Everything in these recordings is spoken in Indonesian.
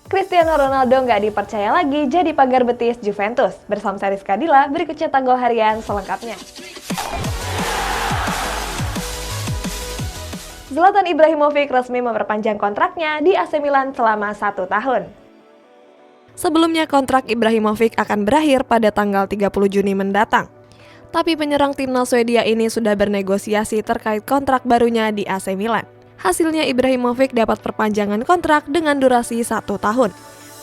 Cristiano Ronaldo nggak dipercaya lagi jadi pagar betis Juventus. Bersama saya Rizka Dila, berikut cetak gol harian selengkapnya. Zlatan Ibrahimovic resmi memperpanjang kontraknya di AC Milan selama 1 tahun. Sebelumnya kontrak Ibrahimovic akan berakhir pada tanggal 30 Juni mendatang. Tapi penyerang timnas Swedia ini sudah bernegosiasi terkait kontrak barunya di AC Milan. Hasilnya Ibrahimovic dapat perpanjangan kontrak dengan durasi 1 tahun.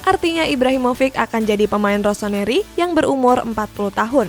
Artinya Ibrahimovic akan jadi pemain rossoneri yang berumur 40 tahun.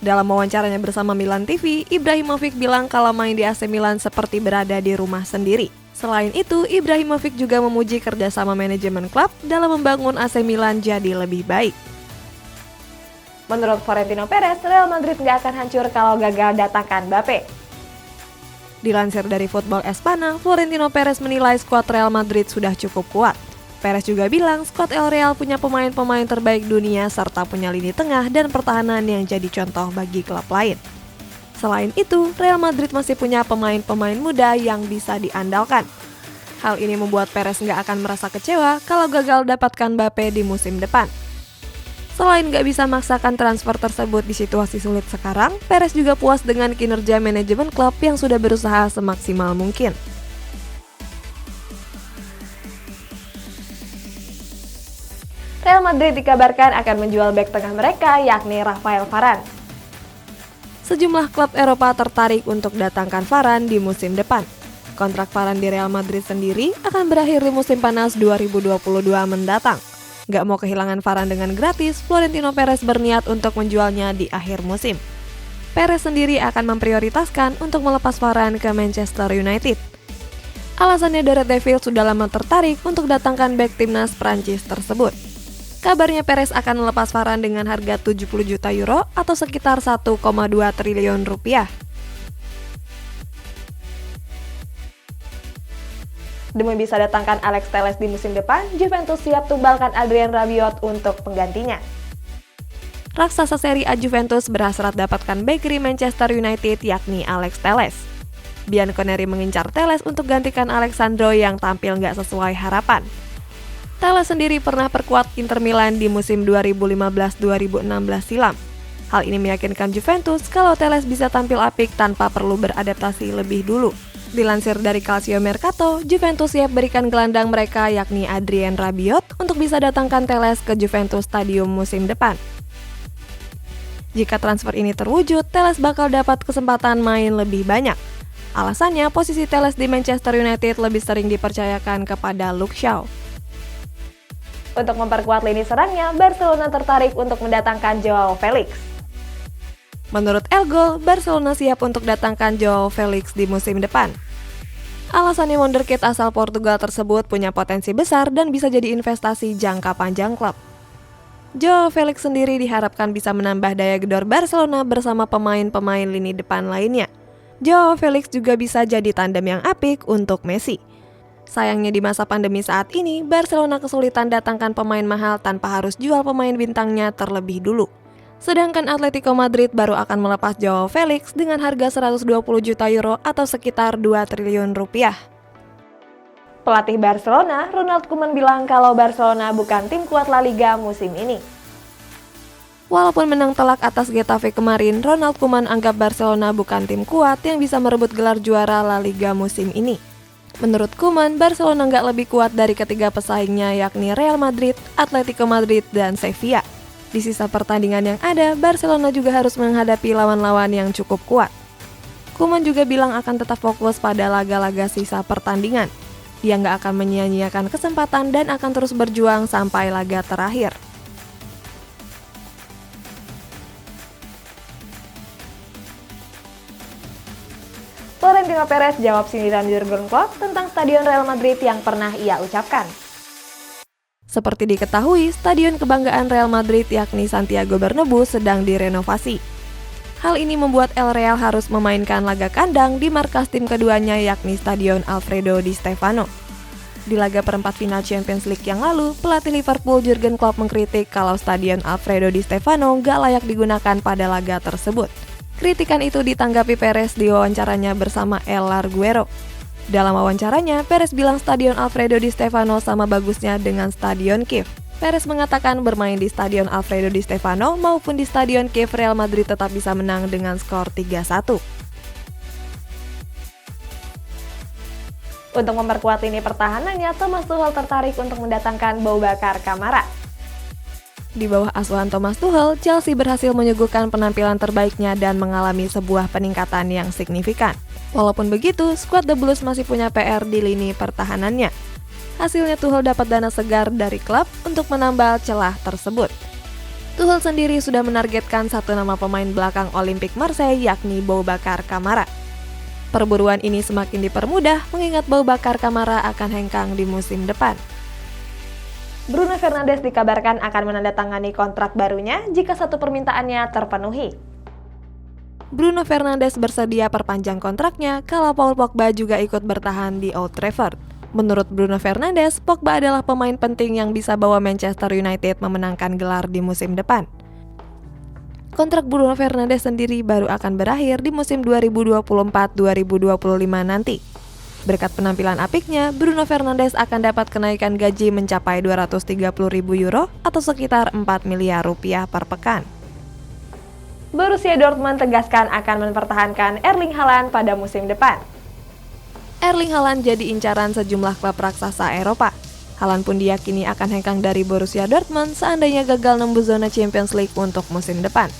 Dalam wawancaranya bersama Milan TV, Ibrahimovic bilang kalau main di AC Milan seperti berada di rumah sendiri. Selain itu, Ibrahimovic juga memuji kerjasama manajemen klub dalam membangun AC Milan jadi lebih baik. Menurut Florentino Perez, Real Madrid nggak akan hancur kalau gagal datangkan Mbappe. Dilansir dari Football Espana, Florentino Perez menilai skuad Real Madrid sudah cukup kuat. Perez juga bilang skuad El Real punya pemain-pemain terbaik dunia serta punya lini tengah dan pertahanan yang jadi contoh bagi klub lain. Selain itu, Real Madrid masih punya pemain-pemain muda yang bisa diandalkan. Hal ini membuat Perez nggak akan merasa kecewa kalau gagal dapatkan Mbappe di musim depan. Selain nggak bisa memaksakan transfer tersebut di situasi sulit sekarang, Perez juga puas dengan kinerja manajemen klub yang sudah berusaha semaksimal mungkin. Real Madrid dikabarkan akan menjual bek tengah mereka, yakni Rafael Varane. Sejumlah klub Eropa tertarik untuk datangkan Varane di musim depan. Kontrak Varane di Real Madrid sendiri akan berakhir di musim panas 2022 mendatang. Gak mau kehilangan Varane dengan gratis, Florentino Perez berniat untuk menjualnya di akhir musim. Perez sendiri akan memprioritaskan untuk melepas Varane ke Manchester United. Alasannya The Red Devils sudah lama tertarik untuk datangkan bek timnas Prancis tersebut. Kabarnya Perez akan melepas Varane dengan harga 70 juta euro atau sekitar 1,2 triliun rupiah. Demi bisa datangkan Alex Telles di musim depan, Juventus siap tumbalkan Adrien Rabiot untuk penggantinya. Raksasa Serie A Juventus berhasrat dapatkan bek kiri Manchester United yakni Alex Telles. Bianconeri mengincar Telles untuk gantikan Alexandro yang tampil nggak sesuai harapan. Telles sendiri pernah perkuat Inter Milan di musim 2015-2016 silam. Hal ini meyakinkan Juventus kalau Telles bisa tampil apik tanpa perlu beradaptasi lebih dulu. Dilansir dari Calcio Mercato, Juventus siap berikan gelandang mereka yakni Adrien Rabiot untuk bisa datangkan Telles ke Juventus Stadium musim depan. Jika transfer ini terwujud, Telles bakal dapat kesempatan main lebih banyak. Alasannya, posisi Telles di Manchester United lebih sering dipercayakan kepada Luke Shaw. Untuk memperkuat lini serangnya, Barcelona tertarik untuk mendatangkan Joao Felix. Menurut El Gol, Barcelona siap untuk datangkan Joao Felix di musim depan. Alasannya wonderkid asal Portugal tersebut punya potensi besar dan bisa jadi investasi jangka panjang klub. Joao Felix sendiri diharapkan bisa menambah daya gedor Barcelona bersama pemain-pemain lini depan lainnya. Joao Felix juga bisa jadi tandem yang apik untuk Messi. Sayangnya di masa pandemi saat ini, Barcelona kesulitan datangkan pemain mahal tanpa harus jual pemain bintangnya terlebih dulu. Sedangkan Atletico Madrid baru akan melepas Joao Felix dengan harga 120 juta euro atau sekitar 2 triliun rupiah. Pelatih Barcelona, Ronald Koeman bilang kalau Barcelona bukan tim kuat La Liga musim ini. Walaupun menang telak atas Getafe kemarin, Ronald Koeman anggap Barcelona bukan tim kuat yang bisa merebut gelar juara La Liga musim ini. Menurut Koeman, Barcelona nggak lebih kuat dari ketiga pesaingnya yakni Real Madrid, Atletico Madrid, dan Sevilla. Di sisa pertandingan yang ada, Barcelona juga harus menghadapi lawan-lawan yang cukup kuat. Koeman juga bilang akan tetap fokus pada laga-laga sisa pertandingan. Dia nggak akan menyia-nyiakan kesempatan dan akan terus berjuang sampai laga terakhir. Florentino Perez jawab sindiran Jurgen Klopp tentang Stadion Real Madrid yang pernah ia ucapkan. Seperti diketahui, Stadion Kebanggaan Real Madrid yakni Santiago Bernabeu sedang direnovasi. Hal ini membuat El Real harus memainkan laga kandang di markas tim keduanya yakni Stadion Alfredo Di Stéfano. Di laga perempat final Champions League yang lalu, pelatih Liverpool Jurgen Klopp mengkritik kalau Stadion Alfredo Di Stéfano gak layak digunakan pada laga tersebut. Kritikan itu ditanggapi Perez di wawancaranya bersama El Larguero. Dalam wawancaranya, Perez bilang Stadion Alfredo Di Stéfano sama bagusnya dengan Stadion Kiev. Perez mengatakan bermain di Stadion Alfredo Di Stéfano maupun di Stadion Kiev, Real Madrid tetap bisa menang dengan skor 3-1. Untuk memperkuat lini pertahanannya, Thomas Tuchel tertarik untuk mendatangkan Boubacar Kamara. Di bawah asuhan Thomas Tuchel, Chelsea berhasil menyuguhkan penampilan terbaiknya dan mengalami sebuah peningkatan yang signifikan. Walaupun begitu, skuad The Blues masih punya PR di lini pertahanannya. Hasilnya Tuchel dapat dana segar dari klub untuk menambal celah tersebut. Tuchel sendiri sudah menargetkan satu nama pemain belakang Olympique Marseille, yakni Boubacar Kamara. Perburuan ini semakin dipermudah mengingat Boubacar Kamara akan hengkang di musim depan. Bruno Fernandes dikabarkan akan menandatangani kontrak barunya jika satu permintaannya terpenuhi. Bruno Fernandes bersedia perpanjang kontraknya kalau Paul Pogba juga ikut bertahan di Old Trafford. Menurut Bruno Fernandes, Pogba adalah pemain penting yang bisa bawa Manchester United memenangkan gelar di musim depan. Kontrak Bruno Fernandes sendiri baru akan berakhir di musim 2024-2025 nanti. Berkat penampilan apiknya, Bruno Fernandes akan dapat kenaikan gaji mencapai 230.000 euro atau sekitar 4 miliar rupiah per pekan. Borussia Dortmund tegaskan akan mempertahankan Erling Haaland pada musim depan. Erling Haaland jadi incaran sejumlah klub raksasa Eropa. Haaland pun diyakini akan hengkang dari Borussia Dortmund seandainya gagal nembus zona Champions League untuk musim depan.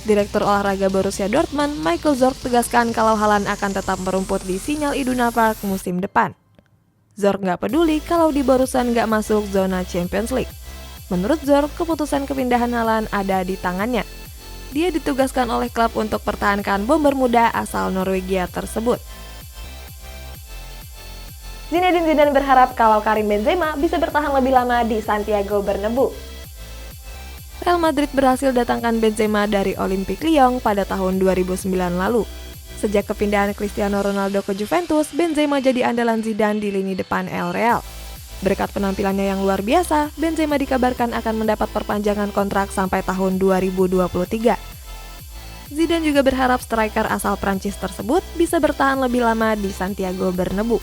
Direktur olahraga Borussia Dortmund, Michael Zorc, tegaskan kalau Haaland akan tetap merumput di Signal Iduna Park musim depan. Zorc nggak peduli kalau di Borussia nggak masuk zona Champions League. Menurut Zorc, keputusan kepindahan Haaland ada di tangannya. Dia ditugaskan oleh klub untuk pertahankan bomber muda asal Norwegia tersebut. Zinedine Zidane berharap kalau Karim Benzema bisa bertahan lebih lama di Santiago Bernabeu. Real Madrid berhasil datangkan Benzema dari Olympique Lyon pada tahun 2009 lalu. Sejak kepindahan Cristiano Ronaldo ke Juventus, Benzema jadi andalan Zidane di lini depan El Real. Berkat penampilannya yang luar biasa, Benzema dikabarkan akan mendapat perpanjangan kontrak sampai tahun 2023. Zidane juga berharap striker asal Prancis tersebut bisa bertahan lebih lama di Santiago Bernabeu.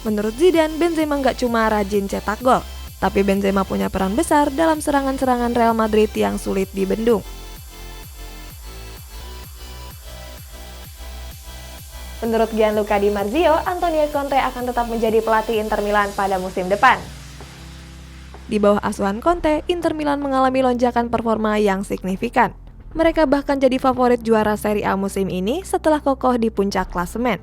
Menurut Zidane, Benzema nggak cuma rajin cetak gol, tapi Benzema punya peran besar dalam serangan-serangan Real Madrid yang sulit dibendung. Menurut Gianluca Di Marzio, Antonio Conte akan tetap menjadi pelatih Inter Milan pada musim depan. Di bawah asuhan Conte, Inter Milan mengalami lonjakan performa yang signifikan. Mereka bahkan jadi favorit juara Serie A musim ini setelah kokoh di puncak klasemen.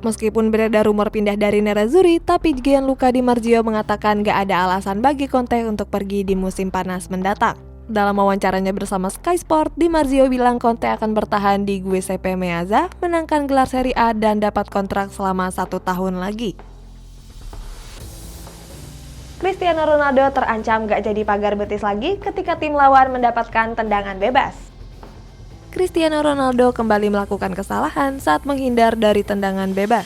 Meskipun beredar rumor pindah dari Nerazzurri, tapi Gianluca Di Marzio mengatakan gak ada alasan bagi Conte untuk pergi di musim panas mendatang. Dalam wawancaranya bersama Sky Sport, Di Marzio bilang Conte akan bertahan di Giuseppe Meazza, menangkan gelar Serie A dan dapat kontrak selama 1 tahun lagi. Cristiano Ronaldo terancam gak jadi pagar betis lagi ketika tim lawan mendapatkan tendangan bebas. Cristiano Ronaldo kembali melakukan kesalahan saat menghindar dari tendangan bebas.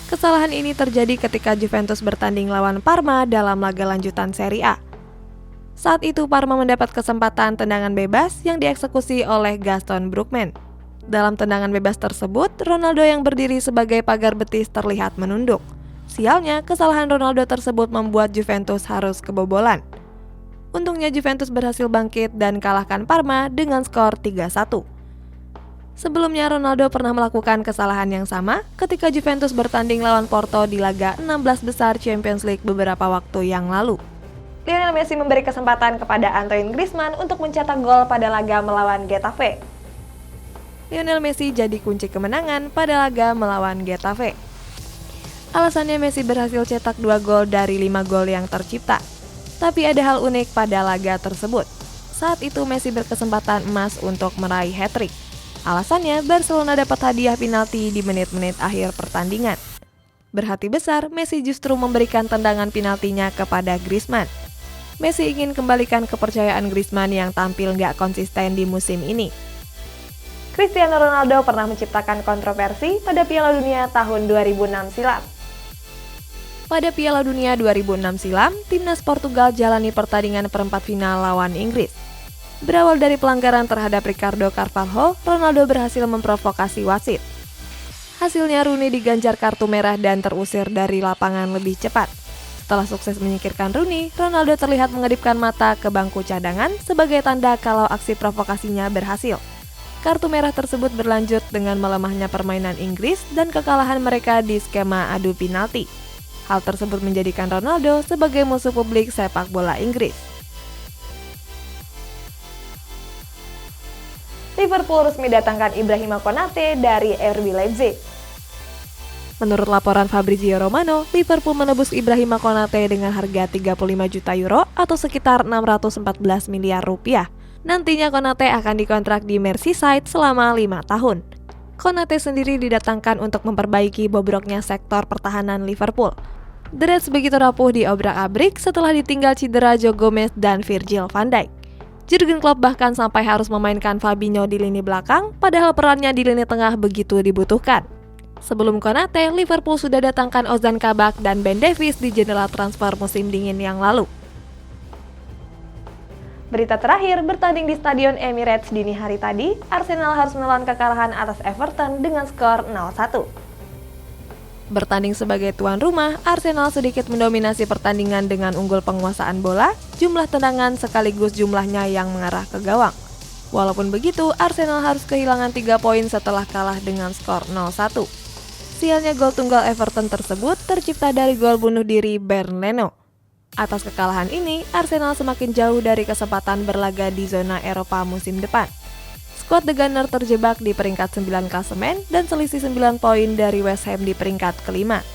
Kesalahan ini terjadi ketika Juventus bertanding lawan Parma dalam laga lanjutan Serie A. Saat itu Parma mendapat kesempatan tendangan bebas yang dieksekusi oleh Gaston Brugman. Dalam tendangan bebas tersebut, Ronaldo yang berdiri sebagai pagar betis terlihat menunduk. Sialnya, kesalahan Ronaldo tersebut membuat Juventus harus kebobolan. Untungnya Juventus berhasil bangkit dan kalahkan Parma dengan skor 3-1. Sebelumnya Ronaldo pernah melakukan kesalahan yang sama ketika Juventus bertanding lawan Porto di laga 16 besar Champions League beberapa waktu yang lalu. Lionel Messi memberi kesempatan kepada Antoine Griezmann untuk mencetak gol pada laga melawan Getafe. Lionel Messi jadi kunci kemenangan pada laga melawan Getafe. Alasannya Messi berhasil cetak 2 gol dari 5 gol yang tercipta. Tapi ada hal unik pada laga tersebut. Saat itu Messi berkesempatan emas untuk meraih hat-trick. Alasannya, Barcelona dapat hadiah penalti di menit-menit akhir pertandingan. Berhati besar, Messi justru memberikan tendangan penaltinya kepada Griezmann. Messi ingin kembalikan kepercayaan Griezmann yang tampil nggak konsisten di musim ini. Cristiano Ronaldo pernah menciptakan kontroversi pada Piala Dunia tahun 2006 silam. Pada Piala Dunia 2006 silam, timnas Portugal jalani pertandingan perempat final lawan Inggris. Berawal dari pelanggaran terhadap Ricardo Carvalho, Ronaldo berhasil memprovokasi wasit. Hasilnya Rooney diganjar kartu merah dan terusir dari lapangan lebih cepat. Setelah sukses menyingkirkan Rooney, Ronaldo terlihat mengedipkan mata ke bangku cadangan sebagai tanda kalau aksi provokasinya berhasil. Kartu merah tersebut berlanjut dengan melemahnya permainan Inggris dan kekalahan mereka di skema adu penalti. Hal tersebut menjadikan Ronaldo sebagai musuh publik sepak bola Inggris. Liverpool resmi datangkan Ibrahima Konate dari RB Leipzig. Menurut laporan Fabrizio Romano, Liverpool menebus Ibrahima Konate dengan harga 35 juta euro atau sekitar 614 miliar rupiah. Nantinya Konate akan dikontrak di Merseyside selama 5 tahun. Konate sendiri didatangkan untuk memperbaiki bobroknya sektor pertahanan Liverpool. The Reds begitu rapuh diobrak-abrik setelah ditinggal cedera Joe Gomez dan Virgil van Dijk. Jurgen Klopp bahkan sampai harus memainkan Fabinho di lini belakang, padahal perannya di lini tengah begitu dibutuhkan. Sebelum Konate, Liverpool sudah datangkan Ozan Kabak dan Ben Davies di jendela transfer musim dingin yang lalu. Berita terakhir, bertanding di Stadion Emirates dini hari tadi, Arsenal harus menelan kekalahan atas Everton dengan skor 0-1. Bertanding sebagai tuan rumah, Arsenal sedikit mendominasi pertandingan dengan unggul penguasaan bola, jumlah tendangan sekaligus jumlahnya yang mengarah ke gawang. Walaupun begitu, Arsenal harus kehilangan 3 poin setelah kalah dengan skor 0-1. Sialnya gol tunggal Everton tersebut tercipta dari gol bunuh diri Bernd Leno. Atas kekalahan ini, Arsenal semakin jauh dari kesempatan berlaga di zona Eropa musim depan. Skuad The Gunner terjebak di peringkat 9 klasemen dan selisih 9 poin dari West Ham di peringkat kelima.